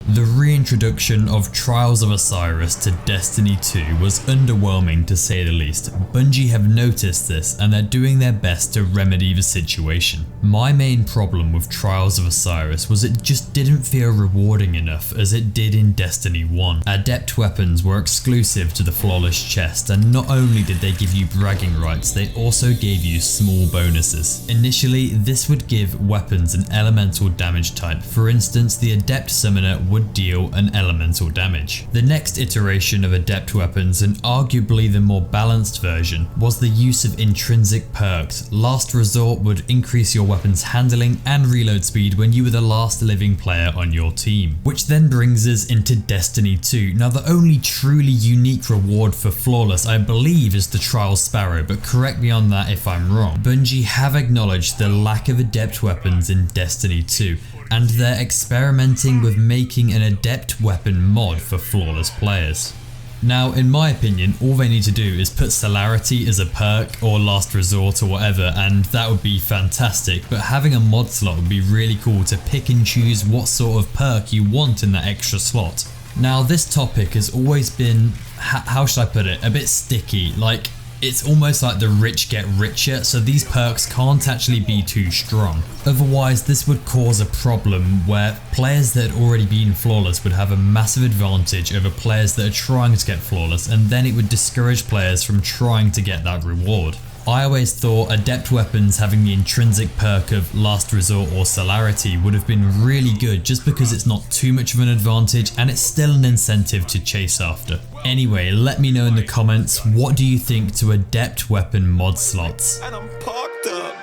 The reintroduction of Trials of Osiris to Destiny 2 was underwhelming to say the least. Bungie have noticed this and they're doing their best to remedy the situation. My main problem with Trials of Osiris was it just didn't feel rewarding enough as it did in Destiny 1. Adept weapons were exclusive to the Flawless chest, and not only did they give you bragging rights, they also gave you small bonuses. Initially, this would give weapons an elemental damage type. For instance, the Adept Summoner would deal an elemental damage. The next iteration of Adept weapons, and arguably the more balanced version, was the use of intrinsic perks. Last Resort would increase your weapon's handling and reload speed when you were the last living player on your team. Which then brings us into Destiny 2. Now the only truly unique reward for Flawless I believe is the Trial Sparrow, but correct me on that if I'm wrong. Bungie have acknowledged the lack of Adept weapons in Destiny 2, and they're experimenting with making an Adept weapon mod for Flawless players. Now, in my opinion, all they need to do is put Celerity as a perk or Last Resort or whatever, and that would be fantastic, but having a mod slot would be really cool to pick and choose what sort of perk you want in that extra slot. Now, this topic has always been, how should I put it, a bit sticky. Like, it's almost like the rich get richer, so these perks can't actually be too strong. Otherwise, this would cause a problem where players that had already been Flawless would have a massive advantage over players that are trying to get Flawless, and then it would discourage players from trying to get that reward. I always thought Adept weapons having the intrinsic perk of Last Resort or Celerity would have been really good, just because it's not too much of an advantage and it's still an incentive to chase after. Anyway, let me know in the comments, what do you think to Adept weapon mod slots? And I'm parked up.